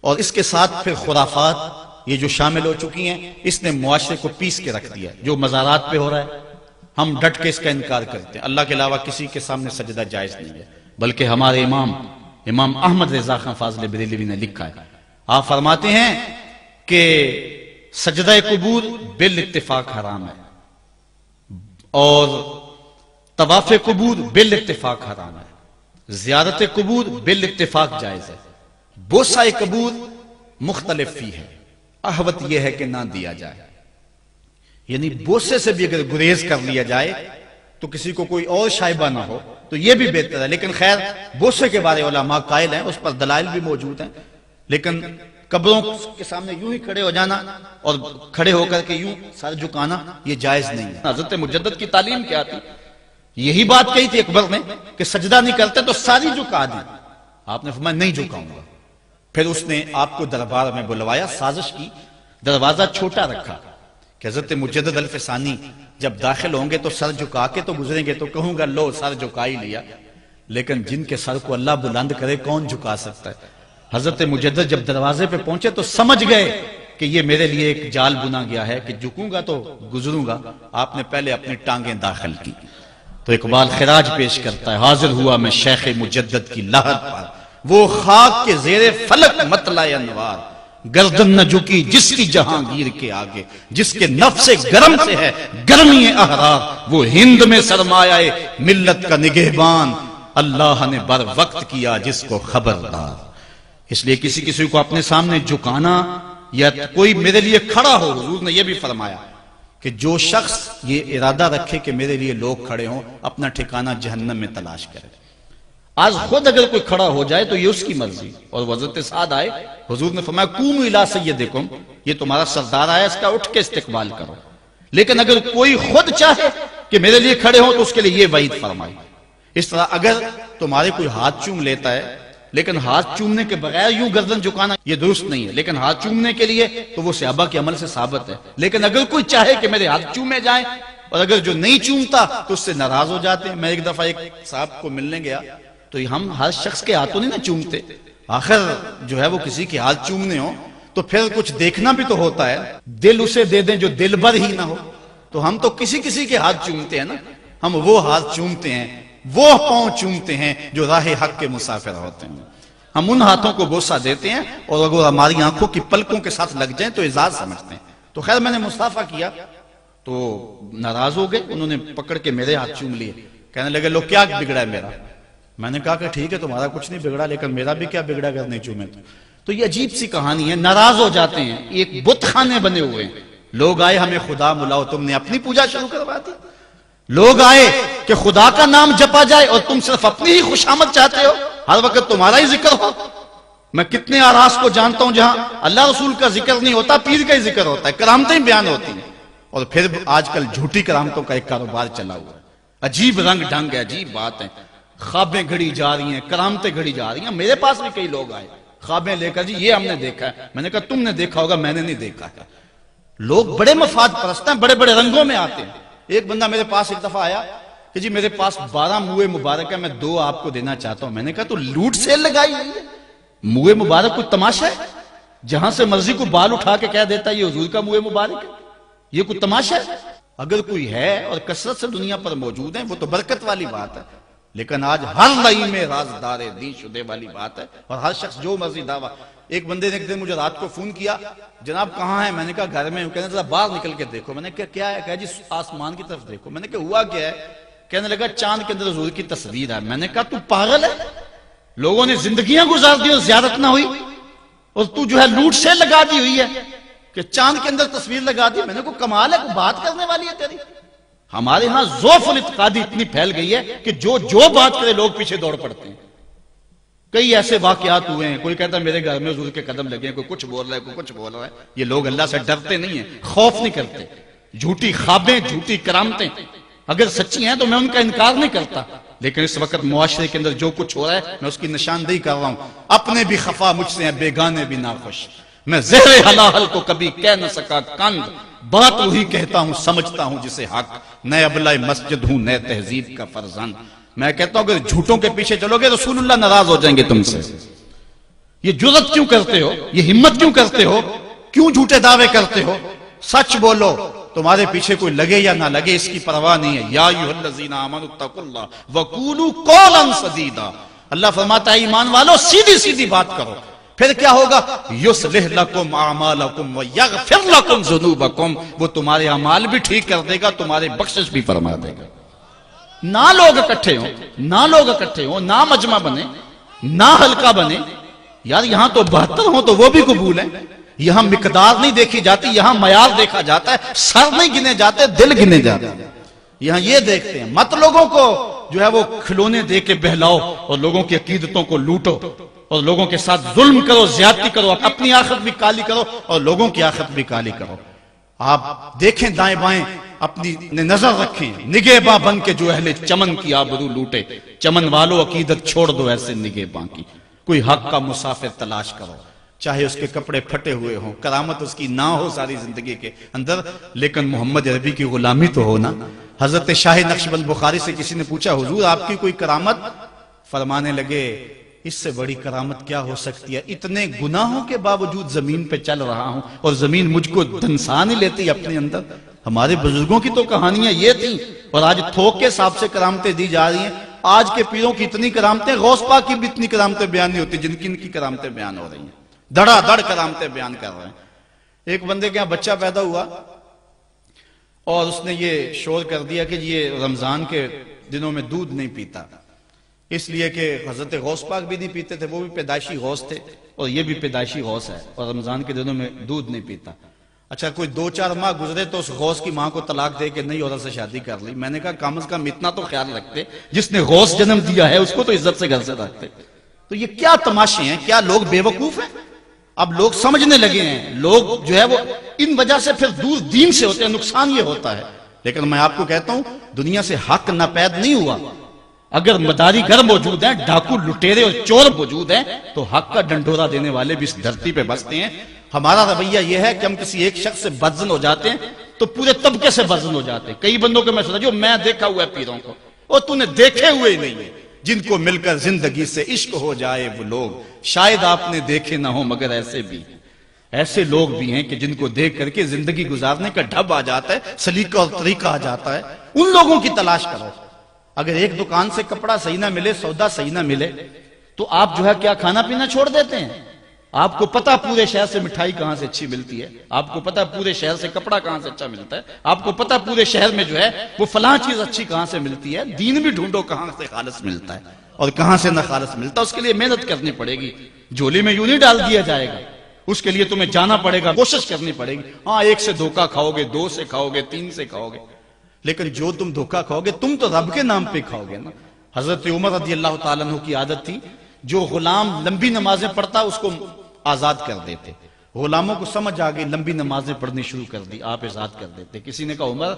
اور اس کے ساتھ پھر خرافات یہ جو شامل ہو چکی ہیں، اس نے معاشرے کو پیس کے رکھ دیا۔ جو مزارات پہ ہو رہا ہے ہم ڈٹ کے اس کا انکار کرتے ہیں، اللہ کے علاوہ کسی کے سامنے سجدہ جائز نہیں ہے، بلکہ ہمارے امام احمد رضا خان فاضل بریلوی نے لکھا ہے، آپ فرماتے ہیں کہ سجدہ قبور بالاتفاق حرام ہے اور طواف قبور بالاتفاق حرام ہے، زیارت قبور بالاتفاق جائز ہے، بوسہ قبور مختلف فی ہے، احوط یہ ہے کہ نہ دیا جائے، یعنی بوسے سے بھی اگر گریز کر لیا جائے تو کسی کو کوئی اور شائبہ نہ ہو تو یہ بھی بہتر ہے۔ لیکن خیر بوسے کے بارے علماء قائل ہیں، اس پر دلائل بھی موجود ہیں، لیکن قبروں کے سامنے یوں ہی کھڑے ہو جانا اور کھڑے ہو کر کے یوں سر جھکانا یہ جائز نہیں ہے۔ حضرت مجدد کی تعلیم کیا تھی؟ یہی بات کہی تھی اکبر نے کہ سجدہ نہیں کرتے تو ساری جھکا دی، آپ نے فرمایا نہیں جھکاؤں گا۔ پھر اس نے آپ کو دربار میں بلوایا، سازش کی، دروازہ چھوٹا رکھا کہ حضرت مجدد الفسانی جب داخل ہوں گے تو سر جھکا کے تو گزریں گے تو کہوں گا لو سر جھکا ہی لیا، لیکن جن کے سر کو اللہ بلند کرے کون جھکا سکتا ہے؟ حضرت مجدد جب دروازے پہ پہنچے تو سمجھ گئے کہ یہ میرے لیے ایک جال بنا گیا ہے کہ جھکوں گا تو گزروں گا، آپ نے پہلے اپنی ٹانگیں داخل کی۔ تو اقبال خراج پیش کرتا ہے، حاضر ہوا میں شیخ مجدد کی لحد پر، وہ خاک کے زیر فلک مطلع انوار، گردن نہ جھکی جس کی جہانگیر کے آگے، جس کے نفس گرم سے ہے گرمی احرار، وہ ہند میں سرمایہ ملت کا نگہبان، اللہ نے بر وقت کیا جس کو خبردار۔ اس لیے کسی کو اپنے سامنے جھکانا یا کوئی میرے لیے کھڑا ہو، حضور نے یہ بھی فرمایا کہ جو شخص یہ ارادہ رکھے کہ میرے لیے لوگ کھڑے ہوں اپنا ٹھکانہ جہنم میں تلاش کرے۔ آج خود اگر کوئی کھڑا ہو جائے تو یہ اس کی مرضی، اور حضرت سعد آئے، حضور نے فرمایا قوموا الی سیدکم، یہ تمہارا سردار آیا، اس کا اٹھ کے استقبال کرو۔ لیکن اگر کوئی خود چاہے کہ میرے لیے کھڑے ہوں تو اس کے لیے یہ وعید فرمائی۔ اس طرح اگر تمہارے کوئی ہاتھ چوم لیتا ہے لیکن ہاتھ چومنے کے بغیر یوں گردن جھکانا یہ درست نہیں ہے، لیکن ہاتھ چومنے کے لیے تو وہ صحابہ کے عمل سے ثابت ہے۔ لیکن اگر کوئی چاہے کہ میرے ہاتھ چومے جائیں اور اگر جو نہیں چومتا تو اس سے ناراض ہو جاتے ہیں۔ میں ایک دفعہ ایک صاحب کو ملنے گیا تو ہم ہر شخص کے ہاتھوں نہیں نہ چومتے، آخر جو ہے وہ کسی کے ہاتھ چومنے ہو تو پھر کچھ دیکھنا بھی تو ہوتا ہے، دل اسے دے دیں جو دل بر ہی نہ ہو، تو ہم تو کسی کے ہاتھ چومتے ہیں نا، ہم وہ ہاتھ چومتے ہیں، وہ پاؤں چومتے ہیں جو راہ حق کے مسافر ہوتے ہیں، ہم ان ہاتھوں کو بوسہ دیتے ہیں اور اگر ہماری آنکھوں کی پلکوں کے ساتھ لگ جائیں تو اعزاز سمجھتے ہیں۔ تو خیر میں نے مصافحہ کیا تو ناراض ہو گئے، انہوں نے پکڑ کے میرے ہاتھ چوم لیے، کہنے لگے لو کیا بگڑا ہے میرا؟ میں نے کہا کہ ٹھیک ہے تمہارا کچھ نہیں بگڑا لیکن میرا بھی کیا بگڑا اگر نہیں چومے تو یہ عجیب سی کہانی ہے، ناراض ہو جاتے ہیں۔ ایک بت خانے بنے ہوئے ہیں، لوگ آئے ہمیں خدا ملاؤ، تم نے اپنی پوجا شروع کروا دی۔ لوگ آئے کہ خدا کا نام جپا جائے اور تم صرف اپنی ہی خوشامد چاہتے ہو، ہر وقت تمہارا ہی ذکر ہو۔ میں کتنے آراس کو جانتا ہوں جہاں اللہ رسول کا ذکر نہیں ہوتا، پیر کا ہی ذکر ہوتا ہے، کرامتیں بیان ہوتی ہیں، اور پھر آج کل جھوٹی کرامتوں کا ایک کاروبار چلا ہوا ہے۔ عجیب رنگ ڈھنگ ہے، عجیب بات ہے، خوابیں گھڑی جا رہی ہیں، کرامتیں گھڑی جا رہی ہیں۔ میرے پاس بھی کئی لوگ آئے خوابیں لے کر، جی یہ ہم نے دیکھا ہے، میں نے کہا تم نے دیکھا ہوگا میں نے نہیں دیکھا ہے۔ لوگ بڑے مفاد پرست ہیں، بڑے بڑے رنگوں میں آتے ہیں۔ ایک بندہ میرے پاس ایک دفعہ آیا کہ جی میرے پاس 12 موئے مبارک ہے، میں 2 آپ کو دینا چاہتا ہوں۔ میں نے کہا تو لوٹ سیل لگائی ہوئی ہے، موئے مبارک کوئی تماشا ہے؟ جہاں سے مرضی کو بال اٹھا کے کہہ دیتا ہے یہ حضور کا موئے مبارک ہے، یہ کوئی تماشا ہے؟ اگر کوئی ہے اور کثرت سے دنیا پر موجود ہیں وہ تو برکت والی بات ہے، لیکن آج ہر لئی میں رازدار دین شدے والی بات ہے، اور ہر شخص جو مرضی دعویٰ۔ ایک بندے نے ایک دن مجھے رات کو فون کیا، جناب کہاں ہیں؟ میں نے کہا گھر میں ہوں۔ کہنے ذرا باہر نکل کے دیکھو۔ میں نے کہا کیا ہے؟ کہا جی آسمان کی طرف دیکھو۔ میں نے کہا ہوا کیا ہے؟ کہنے لگا چاند کے اندر حضور کی تصویر ہے۔ میں نے کہا تو پاگل ہے؟ لوگوں نے زندگیاں گزار دی اور زیارت نہ ہوئی، اور تو جو ہے لوٹ سے لگا دی ہوئی ہے کہ چاند کے اندر تصویر لگا دی۔ میں نے کہا کمال ہے، کوئی بات کرنے والی ہے تیری؟ ہمارے ہاں ذوف الاعتقادی اتنی پھیل گئی ہے کہ جو بات کرے لوگ پیچھے دوڑ پڑتے ہیں۔ کئی ایسے واقعات ہوئے ہیں، کوئی کہتا ہے میرے گھر میں حضور کے قدم لگے ہیں، کوئی کچھ بول رہا ہے، کوئی کچھ بول رہا ہے۔ یہ لوگ اللہ سے ڈرتے نہیں ہیں، خوف نہیں کرتے۔ جھوٹی خوابیں، جھوٹی کرامتیں اگر سچی ہیں تو میں ان کا انکار نہیں کرتا، لیکن اس وقت معاشرے کے اندر جو کچھ ہو رہا ہے میں اس کی نشاندہی کر رہا ہوں۔ اپنے بھی خفا مجھ سے ہیں، بیگانے بھی ناخوش، میں زہر حلاحل کو کبھی کہہ نہ سکا کند، بات وہی کہتا ہوں سمجھتا ہوں جسے حق، نئے ابلہ مسجد ہوں نئے تہذیب کا فرزند۔ میں کہتا ہوں اگر جھوٹوں کے پیچھے چلو گے رسول اللہ ناراض ہو جائیں گے تم سے۔ یہ جرت کیوں کرتے ہو؟ یہ ہمت کیوں کرتے ہو؟ کیوں جھوٹے دعوے کرتے ہو؟ سچ بولو، تمہارے پیچھے کوئی لگے یا نہ لگے اس کی پرواہ نہیں ہے۔ یا ایھا الذین آمنوا اتقوا اللہ وقولوا قولا سدیدا، اللہ فرماتا ہے ایمان والو سیدھی سیدھی بات کرو، پھر کیا ہوگا؟ یصلح لکم اعمالکم ویغفر لکم ذنوبکم، وہ تمہارے اعمال بھی ٹھیک کر دے گا، تمہارے بخشش بھی فرما دے گا۔ نہ لوگ اکٹھے ہوں، نہ مجمع بنے، نہ حلقہ بنے، یار یہاں تو 72 ہوں تو وہ بھی قبول ہیں۔ یہاں مقدار نہیں دیکھی جاتی، یہاں معیار دیکھا جاتا ہے، سر نہیں گنے جاتے، دل گنے جاتے ہیں۔ یہاں یہ دیکھتے ہیں، مت لوگوں کو جو ہے وہ کھلونے دے کے بہلاؤ اور لوگوں کی عقیدتوں کو لوٹو اور لوگوں کے ساتھ ظلم کرو، زیادتی کرو، اپنی آخرت بھی کالی کرو اور لوگوں کی آخرت بھی کالی کرو۔ آپ دیکھیں دائیں بائیں، اپنی نظر رکھیں، نگہباں بن کے جو اہل چمن کی آبرو لوٹے۔ چمن والو عقیدت چھوڑ دو ایسے نگہباں کی، کوئی حق کا مسافر تلاش کرو، چاہے اس کے کپڑے پھٹے ہوئے ہوں، کرامت اس کی نہ ہو ساری زندگی کے اندر، لیکن محمد عربی کی غلامی تو ہونا۔ حضرت شاہ نقشبند بخاری سے کسی نے پوچھا حضور آپ کی کوئی کرامت؟ فرمانے لگے اس سے بڑی کرامت کیا ہو سکتی ہے؟ اتنے گناہوں کے باوجود زمین پہ چل رہا ہوں اور زمین مجھ کو دنسا نہیں لیتی اپنے اندر۔ ہمارے بزرگوں کی تو کہانیاں یہ تھیں، اور آج تھوک کے حساب سے کرامتیں دی جا رہی ہیں۔ آج کے پیروں کی اتنی کرامتیں، غوث پاک کی بھی اتنی کرامتیں بیان نہیں ہوتی جن کی ان کی کرامتیں بیان ہو رہی ہیں، دڑا دڑ کرامتیں بیان کر رہے ہیں۔ ایک بندے کے یہاں بچہ پیدا ہوا اور اس نے یہ شور کر دیا کہ یہ رمضان کے دنوں میں دودھ نہیں پیتا، اس لیے کہ حضرت غوث پاک بھی نہیں پیتے تھے، وہ بھی پیدائشی غوث تھے اور یہ بھی پیدائشی غوث ہے، اور رمضان کے دنوں میں دودھ نہیں پیتا۔ اچھا کوئی 2-4 ماہ گزرے تو اس غوث کی ماں کو طلاق دے کے نئی عورت سے شادی کر لی۔ میں نے کہا کم از کم اتنا تو خیال رکھتے، جس نے غوث جنم دیا ہے اس کو تو عزت سے گھر سے رکھتے۔ تو یہ کیا تماشے ہیں؟ کیا لوگ بے وقوف ہیں؟ اب لوگ سمجھنے لگے ہیں، لوگ جو ہے وہ ان وجہ سے پھر دور دین سے ہوتے ہیں، نقصان یہ ہوتا ہے۔ لیکن میں آپ کو کہتا ہوں دنیا سے حق ناپید نہیں ہوا۔ اگر مداری گر موجود ہیں، ڈاکو لٹیرے اور چور موجود ہیں، تو حق کا ڈنڈورا دینے والے بھی اس دھرتی پہ بستے ہیں۔ ہمارا رویہ یہ ہے کہ ہم کسی ایک شخص سے بدزن ہو جاتے ہیں تو پورے طبقے سے بدزن ہو جاتے ہیں۔ کئی بندوں کو میں سوچا جو میں دیکھا ہوا ہے پیروں کو، اور تو نے دیکھے ہوئے ہی نہیں ہے، جن کو مل کر زندگی سے عشق ہو جائے وہ لوگ شاید آپ نے دیکھے نہ ہو، مگر ایسے بھی ایسے لوگ بھی ہیں کہ جن کو دیکھ کر کے زندگی گزارنے کا ڈھب آ جاتا ہے، سلیقہ اور طریقہ آ جاتا ہے۔ ان لوگوں کی تلاش کرو۔ اگر ایک دکان سے کپڑا صحیح نہ ملے، سودا صحیح نہ ملے، تو آپ جو ہے کیا کھانا پینا چھوڑ دیتے ہیں؟ آپ کو پتا پورے شہر سے مٹھائی کہاں سے اچھی ملتی ہے، آپ کو پتا پورے شہر سے کپڑا کہاں سے اچھا ملتا ہے، آپ کو پتا پورے شہر میں جو ہے وہ فلاں چیز اچھی کہاں سے ملتی ہے۔ دین بھی ڈھونڈو کہاں سے خالص ملتا ہے اور کہاں سے نہ خالص ملتا ہے، اس کے لیے محنت کرنی پڑے گی۔ جھولی میں یوں نہیں ڈال دیا جائے گا، اس کے لیے تمہیں جانا پڑے گا، کوشش کرنی پڑے گی۔ ہاں ایک سے دھوکہ کھاؤ گے، 2 سے کھاؤ گے، 3 سے کھاؤ گے، لیکن جو تم دھوکہ کھاؤ گے تم تو رب کے نام پہ کھاؤ گے نا۔ حضرت عمر رضی اللہ تعالیٰ عنہ کی عادت تھی، جو غلام لمبی نمازیں پڑھتا اس کو آزاد کر دیتے۔ غلاموں کو سمجھ آ گئی، لمبی نمازیں پڑھنی شروع کر دی، آپ آزاد کر دیتے۔ کسی نے کہا عمر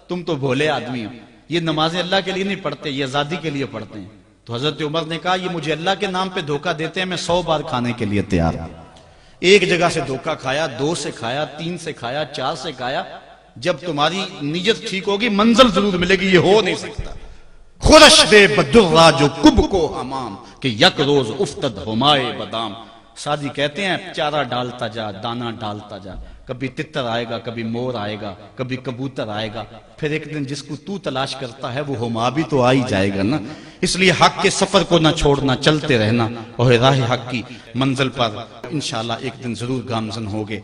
تم تو بھولے آدمی ہو، یہ نمازیں اللہ کے لیے نہیں پڑھتے، یہ آزادی کے لیے پڑھتے ہیں۔ تو حضرت عمر نے کہا یہ مجھے اللہ کے نام پہ دھوکہ دیتے ہیں، میں 100 بار کھانے کے لیے تیار ہوں۔ ایک جگہ سے دھوکہ کھایا، 2 سے کھایا، 3 سے کھایا، 4 سے کھایا، جب تمہاری نیت ٹھیک ہوگی منزل ضرور ملے گی، یہ ہو نہیں سکتا۔ خورش دے بدرہ جو کب کو حمام کہ یک روز افتد ہمائے بادام۔ سادی کہتے ہیں چارہ ڈالتا جا، دانہ ڈالتا جا، کبھی تتر آئے گا، کبھی مور آئے گا، کبھی کبوتر آئے گا، پھر ایک دن جس کو تو تلاش کرتا ہے وہ ہما بھی تو آ ہی جائے گا نا۔ اس لیے حق کے سفر کو نہ چھوڑنا، چلتے رہنا اور راہ حق کی منزل پر انشاءاللہ ایک دن ضرور گامزن ہوگے۔